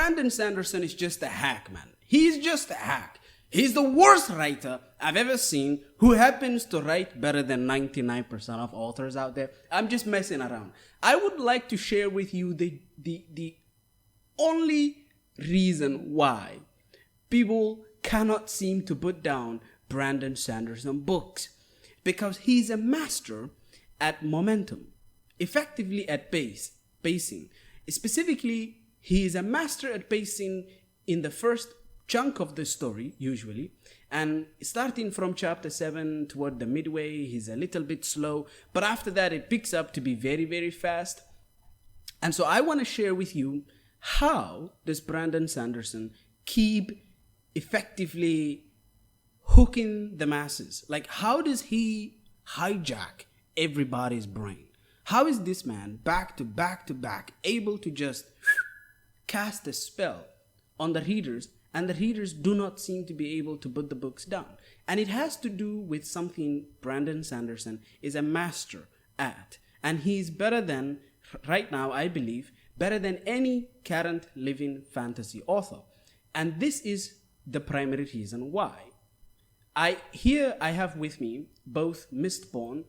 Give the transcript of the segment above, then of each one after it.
Brandon Sanderson is just a hack, man. He's just a hack. He's the worst writer I've ever seen who happens to write better than 99% of authors out there. I'm just messing around. I would like to share with you the only reason why people cannot seem to put down Brandon Sanderson books. Because he's a master at momentum, effectively at pacing. Specifically, he is a master at pacing in the first chunk of the story, usually, and starting from chapter 7 toward the midway, he's a little bit slow, but after that it picks up to be very, very fast. And so I want to share with you, how does Brandon Sanderson keep effectively hooking the masses? Like, how does he hijack everybody's brain? How is this man back to back able to just cast a spell on the readers, and the readers do not seem to be able to put the books down? And it has to do with something Brandon Sanderson is a master at. And he's better than, right now I believe, better than any current living fantasy author. And this is the primary reason why. I have with me both Mistborn,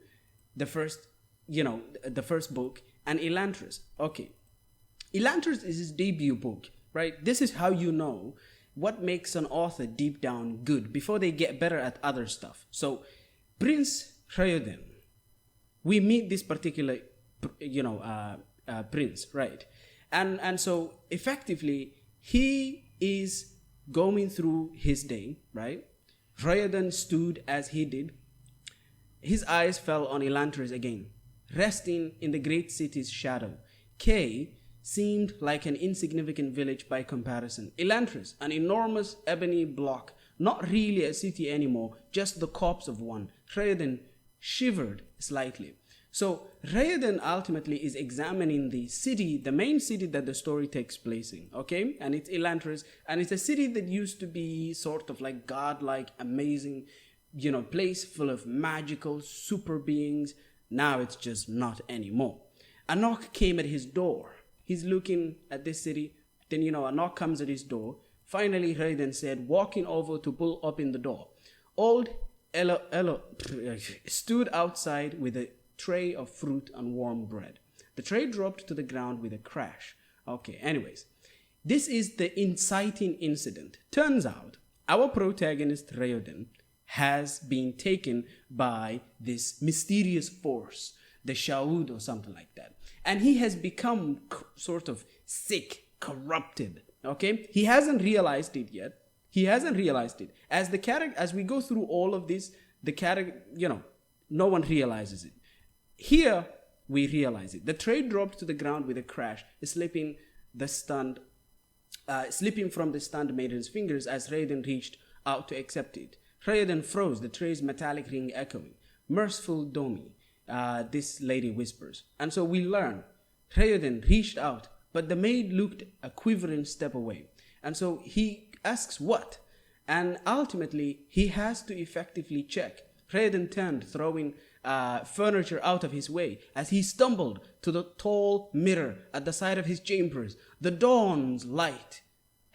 the first book, and Elantris. Okay. Elantris is his debut book, right? This is how you know what makes an author deep down good before they get better at other stuff. So, Prince Rayoden, we meet this particular, prince, right? And so, effectively, he is going through his day, right? Rayoden stood as he did. His eyes fell on Elantris again, resting in the great city's shadow. Kay seemed like an insignificant village by comparison. Elantris, an enormous ebony block, not really a city anymore, just the corpse of one. Rayoden shivered slightly. So Rayoden ultimately is examining the city, the main city that the story takes place in, okay? And it's Elantris, and it's a city that used to be sort of like godlike, amazing, place full of magical super beings. Now it's just not anymore. A knock came at his door. He's looking at this city. Then, a knock comes at his door. Finally, Rayoden said, walking over to pull open the door. Old Elo stood outside with a tray of fruit and warm bread. The tray dropped to the ground with a crash. Okay, anyways. This is the inciting incident. Turns out, our protagonist, Rayoden, has been taken by this mysterious force, the Shaud or something like that. And he has become sort of sick, corrupted, okay? He hasn't realized it yet. As we go through all of this, the character, no one realizes it. Here, we realize it. The tray dropped to the ground with a crash, slipping from the stunned maiden's fingers as Rayoden reached out to accept it. Rayoden froze, the tray's metallic ring echoing. Merciful Domi, this lady whispers. And so we learn, Rayoden reached out, but the maid looked a quivering step away. And so he asks what? And ultimately, he has to effectively check. Rayoden turned, throwing furniture out of his way as he stumbled to the tall mirror at the side of his chambers. The dawn's light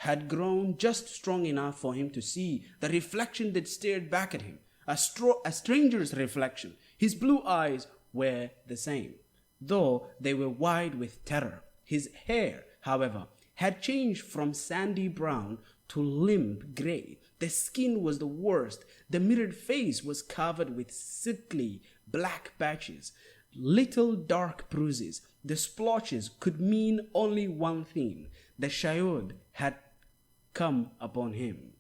had grown just strong enough for him to see the reflection that stared back at him, a stranger's reflection. His blue eyes were the same, though they were wide with terror. His hair, however, had changed from sandy brown to limp gray. The skin was the worst. The mirrored face was covered with sickly black patches, little dark bruises. The splotches could mean only one thing. The Shaud had come upon him.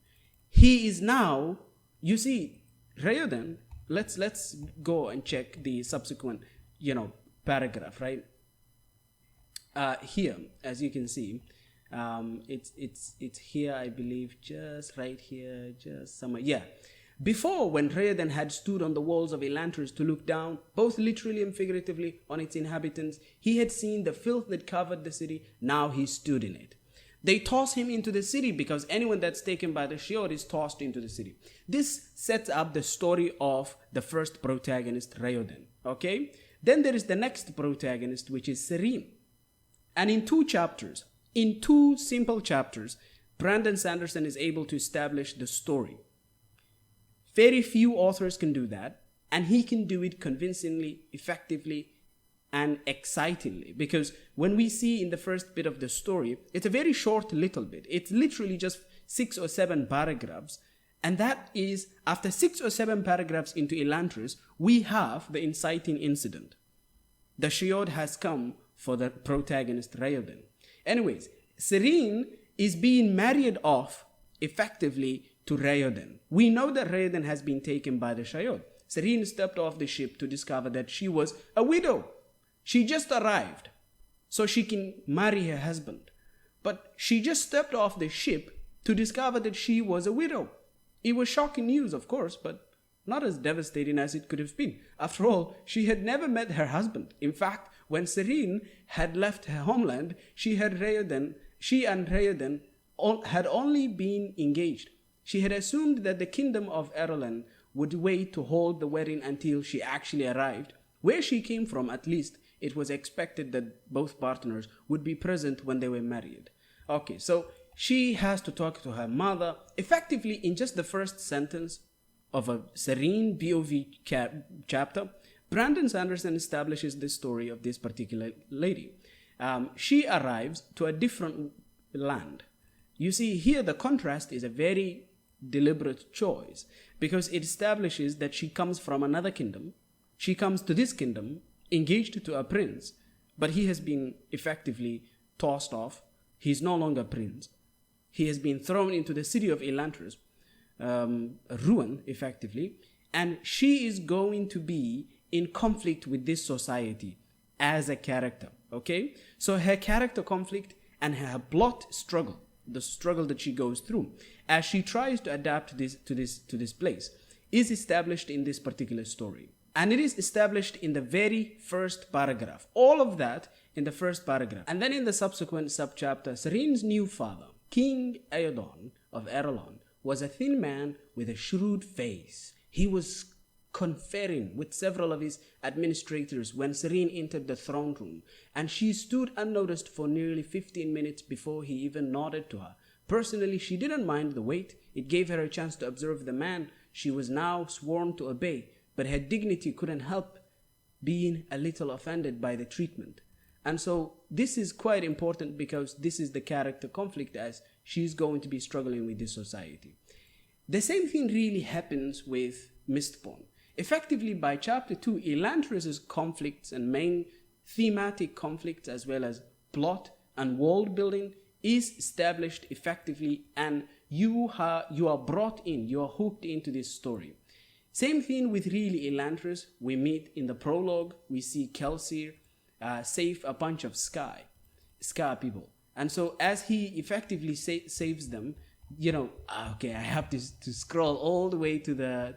He is now, you see, Rayoden, let's go and check the subsequent, paragraph, right? Here, as you can see, it's here, I believe, just right here, just somewhere. Yeah. Before, when Rayoden had stood on the walls of Elantris to look down, both literally and figuratively, on its inhabitants, he had seen the filth that covered the city. Now he stood in it. They toss him into the city because anyone that's taken by the Shaud is tossed into the city. This sets up the story of the first protagonist, Rayoden. Okay? Then there is the next protagonist, which is Serene. And in 2 chapters, In 2 simple chapters, Brandon Sanderson is able to establish the story. Very few authors can do that, and he can do it convincingly, effectively, and excitingly. Because when we see in the first bit of the story, it's a very short little bit. It's literally just 6 or 7 paragraphs. And that is, after 6 or 7 paragraphs into Elantris, we have the inciting incident. The Shiod has come for the protagonist Raoden. Anyways, Serene is being married off effectively to Raoden. We know that Raoden has been taken by the Shiod. Serene stepped off the ship to discover that she was a widow. She just arrived so she can marry her husband. But she just stepped off the ship to discover that she was a widow. It was shocking news, of course, but not as devastating as it could have been. After all, she had never met her husband. In fact, when Serene had left her homeland, she and Raoden had only been engaged. She had assumed that the kingdom of Erlen would wait to hold the wedding until she actually arrived. Where she came from, at least, it was expected that both partners would be present when they were married. Okay, so she has to talk to her mother. Effectively, in just the first sentence of a Serene POV chapter, Brandon Sanderson establishes the story of this particular lady. She arrives to a different land. You see, here the contrast is a very deliberate choice because it establishes that she comes from another kingdom. She comes to this kingdom engaged to a prince, but he has been effectively tossed off. He's no longer prince. He has been thrown into the city of Elantris, ruin effectively, and she is going to be in conflict with this society as a character. Okay, so her character conflict and her plot struggle, the struggle that she goes through as she tries to adapt to this place, is established in this particular story. And it is established in the very first paragraph. All of that in the first paragraph. And then in the subsequent subchapter, Serene's new father, King Aeodon of Erelon, was a thin man with a shrewd face. He was conferring with several of his administrators when Serene entered the throne room, and she stood unnoticed for nearly 15 minutes before he even nodded to her. Personally, she didn't mind the wait. It gave her a chance to observe the man she was now sworn to obey, but her dignity couldn't help being a little offended by the treatment. And so this is quite important because this is the character conflict as she's going to be struggling with this society. The same thing really happens with Mistborn. Effectively, by chapter 2, Elantris' conflicts and main thematic conflicts as well as plot and world building is established effectively, and you are brought in, you are hooked into this story. Same thing with really Elantris. We meet in the prologue, we see Kelsier save a bunch of Scar people. And so as he effectively saves them, you know, okay, I have to scroll all the way to the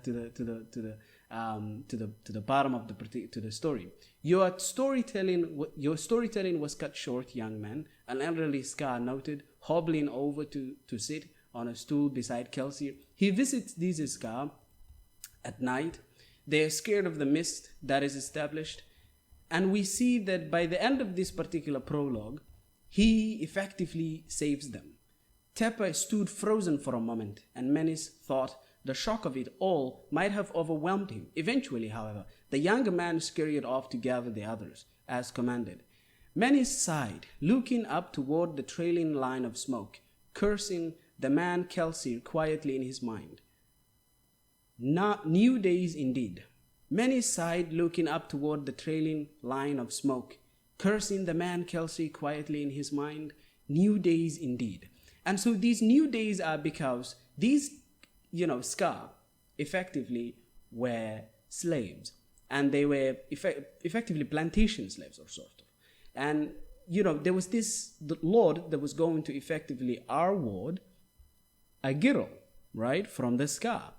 bottom of the story. Your storytelling was cut short, young man. An elderly Scar noted, hobbling over to sit on a stool beside Kelsier. He visits these Scar at night. They are scared of the mist that is established, and we see that by the end of this particular prologue, he effectively saves them. Teppa stood frozen for a moment, and Menis thought the shock of it all might have overwhelmed him. Eventually, however, the young man scurried off to gather the others, as commanded. Menis sighed, looking up toward the trailing line of smoke, cursing the man Kelsier quietly in his mind. New days indeed. Menis sighed, looking up toward the trailing line of smoke, cursing the man Kelsier quietly in his mind. New days indeed. And so these new days are because these, Scar effectively were slaves, and they were effectively plantation slaves or sort of. And, there was the lord that was going to effectively reward a girl, right, from the Scar.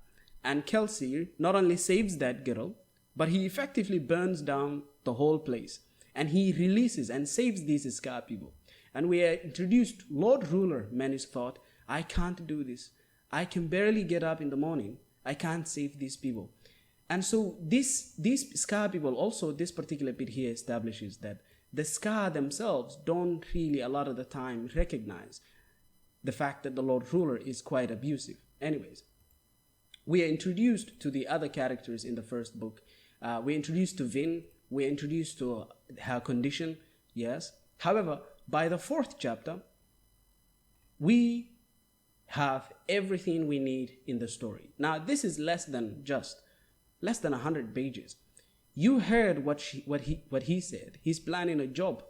And Kelsier not only saves that girl, but he effectively burns down the whole place. And he releases and saves these Scar people. And we are introduced, Lord Ruler, Menis thought, I can't do this. I can barely get up in the morning. I can't save these people. And so these Scar people, also this particular bit here establishes that the Ska themselves don't really a lot of the time recognize the fact that the Lord Ruler is quite abusive. Anyways, we are introduced to the other characters in the first book. We're introduced to Vin. We're introduced to her condition. Yes. However, by the fourth chapter, we have everything we need in the story. Now, this is less than 100 pages. You heard what he said. He's planning a job.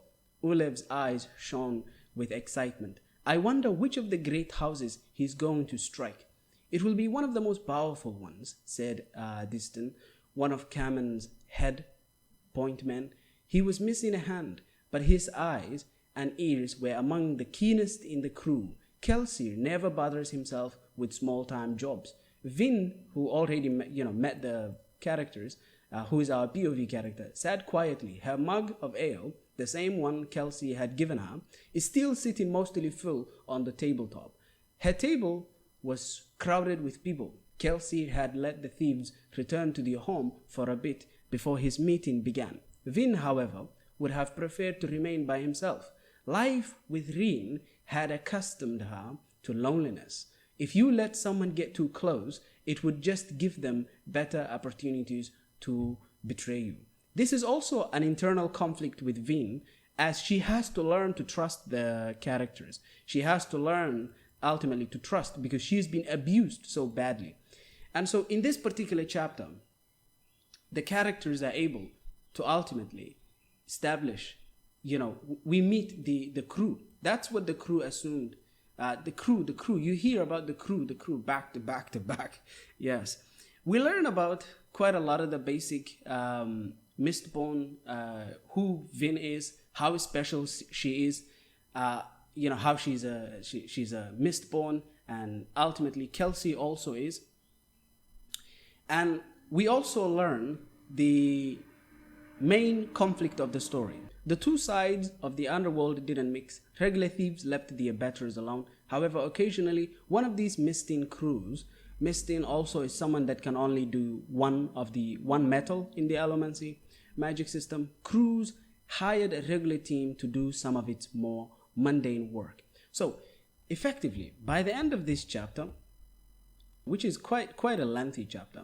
Ulev's eyes shone with excitement. I wonder which of the great houses he's going to strike. It will be one of the most powerful ones, said Diston, one of Kamen's head point men. He was missing a hand, but his eyes and ears were among the keenest in the crew. Kelsier never bothers himself with small-time jobs. Vin, who already met the characters, who is our POV character, sat quietly. Her mug of ale, the same one Kelsey had given her, is still sitting mostly full on the tabletop. Her table was crowded with people. Kelsey had let the thieves return to their home for a bit before his meeting began. Vin, however, would have preferred to remain by himself. Life with Reen had accustomed her to loneliness. If you let someone get too close, it would just give them better opportunities to betray you. This is also an internal conflict with Vin, as she has to learn to trust the characters. She has to learn ultimately to trust because she's been abused so badly. And so in this particular chapter, the characters are able to ultimately establish, we meet the crew. That's what the crew assumed. The crew, you hear about the crew back to back to back. Yes. We learn about quite a lot of the basic Mistborn, who Vin is, how special she is, how she's a Mistborn, and ultimately Kelsey also is. And we also learn the main conflict of the story. The two sides of the underworld didn't mix. Regular thieves left their betters alone. However, occasionally, one of these Mistin crews, Mistin also is someone that can only do one metal in the Allomancy magic system. Crews hired a regular team to do some of its more mundane work. So, effectively, by the end of this chapter, which is quite a lengthy chapter,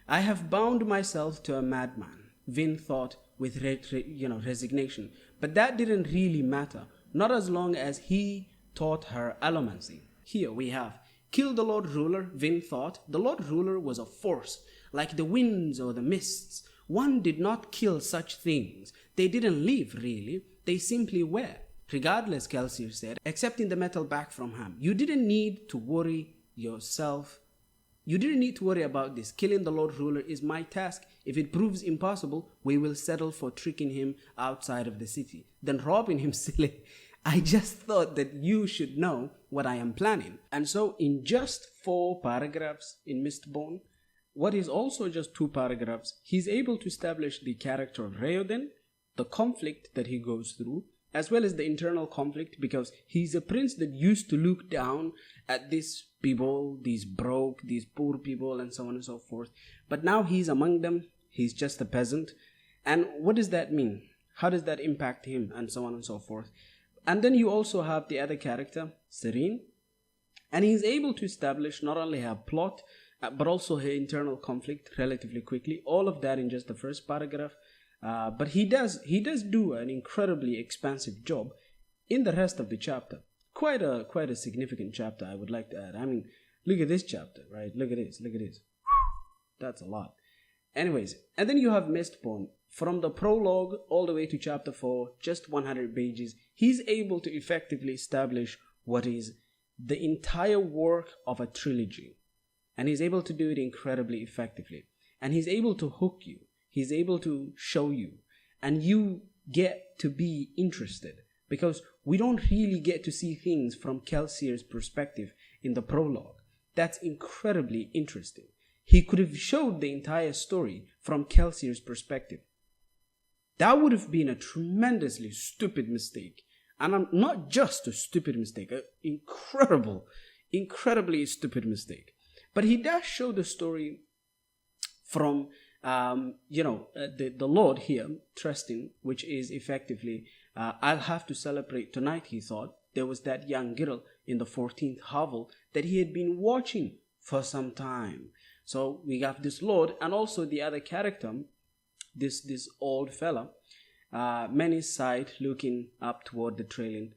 I have bound myself to a madman, Vin thought with resignation. But that didn't really matter, not as long as he taught her allomancy. Here we have, kill the Lord Ruler, Vin thought. The Lord Ruler was a force, like the winds or the mists. One did not kill such things. They didn't live, really. They simply were. Regardless, Kelsier said, accepting the metal back from him. You didn't need to worry yourself. You didn't need to worry about this. Killing the Lord Ruler is my task. If it proves impossible, we will settle for tricking him outside of the city. Then robbing him, silly. I just thought that you should know what I am planning. And so in just 4 paragraphs in Mistborn, what is also just 2 paragraphs, he's able to establish the character of Raoden, the conflict that he goes through, as well as the internal conflict, because he's a prince that used to look down at these people, these broke, these poor people, and so on and so forth. But now he's among them. He's just a peasant. And what does that mean? How does that impact him? And so on and so forth. And then you also have the other character, Serene. And he's able to establish not only her plot, but also her internal conflict relatively quickly. All of that in just the first paragraph. But he does do an incredibly expansive job in the rest of the chapter. Quite a significant chapter, I would like to add. I mean, look at this chapter, right? Look at this. That's a lot. Anyways, and then you have Mistborn. From the prologue all the way to chapter 4, just 100 pages, he's able to effectively establish what is the entire work of a trilogy. And he's able to do it incredibly effectively. And he's able to hook you. He's able to show you. And you get to be interested. Because we don't really get to see things from Kelsier's perspective in the prologue. That's incredibly interesting. He could have showed the entire story from Kelsier's perspective. That would have been a tremendously stupid mistake. And I'm not just a stupid mistake, an incredibly stupid mistake. But he does show the story from the Lord here, trusting, which is effectively, I'll have to celebrate tonight, he thought. There was that young girl in the 14th hovel that he had been watching for some time. So we got this Lord, and also the other character, this old fella, many sight looking up toward the trailing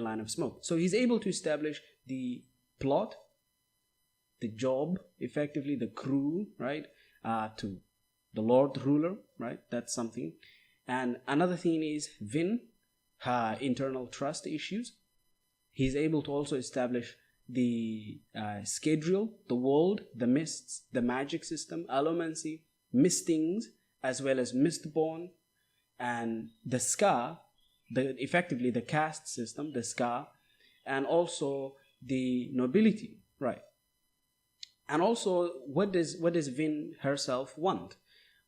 line of smoke. So he's able to establish the plot, the job, effectively the crew, right, to the Lord ruler, right? That's something. And another thing is Vin, her internal trust issues. He's able to also establish the schedule, the world, the mists, the magic system, allomancy, mistings, as well as Mistborn, and the Scar, effectively the caste system, the Scar, and also the nobility, right? And also, what does Vin herself want?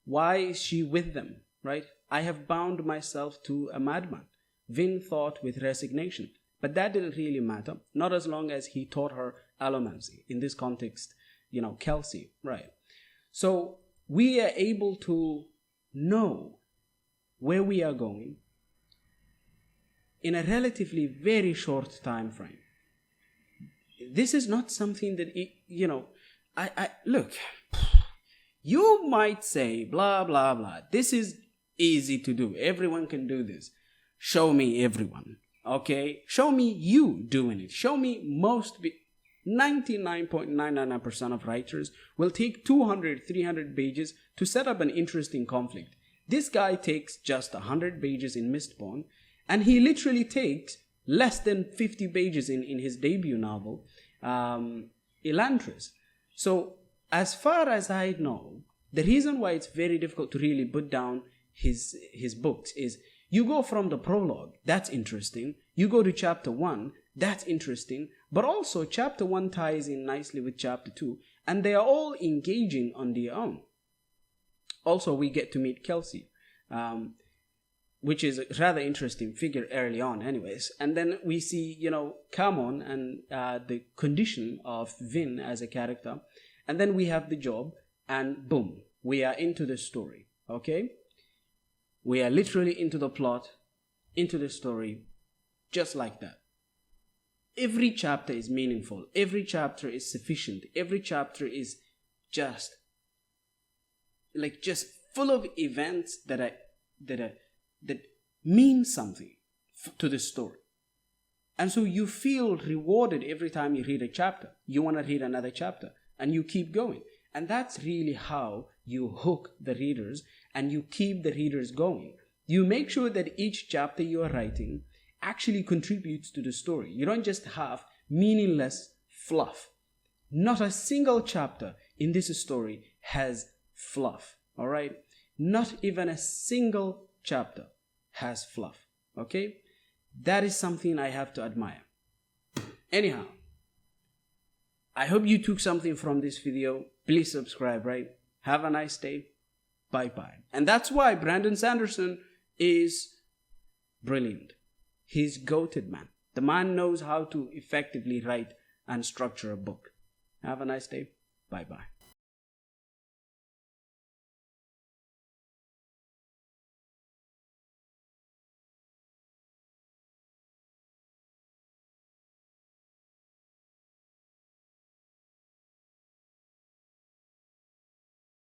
Why is she with them, right? I have bound myself to a madman. Vin thought with resignation, but that didn't really matter, not as long as he taught her allomancy. In this context, Kelsey, right? So we are able to know where we are going in a relatively very short time frame. This is not something that, I look, you might say, blah, blah, blah. This is easy to do. Everyone can do this. Show me everyone, okay? Show me you doing it. Show me 99.99% of writers will take 200, 300 pages to set up an interesting conflict. This guy takes just 100 pages in Mistborn, and he literally takes less than 50 pages in his debut novel, Elantris. So, as far as I know, the reason why it's very difficult to really put down his books is you go from the prologue, that's interesting. You go to chapter 1, that's interesting. But also, chapter 1 ties in nicely with chapter 2, and they are all engaging on their own. Also, we get to meet Kelsey, which is a rather interesting figure early on anyways. And then we see, Camon and the condition of Vin as a character. And then we have the job, and boom, we are into the story, okay? We are literally into the plot, into the story, just like that. Every chapter is meaningful. Every chapter is sufficient. Every chapter is just full of events that mean something to the story. And so you feel rewarded every time you read a chapter. You want to read another chapter, and you keep going. And that's really how you hook the readers and you keep the readers going. You make sure that each chapter you are writing actually contributes to the story. You don't just have meaningless fluff. Not a single chapter in this story has fluff, all right? Not even a single chapter has fluff, okay? That is something I have to admire. Anyhow, I hope you took something from this video. Please subscribe, right? Have a nice day. Bye-bye. And that's why Brandon Sanderson is brilliant. He's goated, man. The man knows how to effectively write and structure a book. Have a nice day. Bye-bye.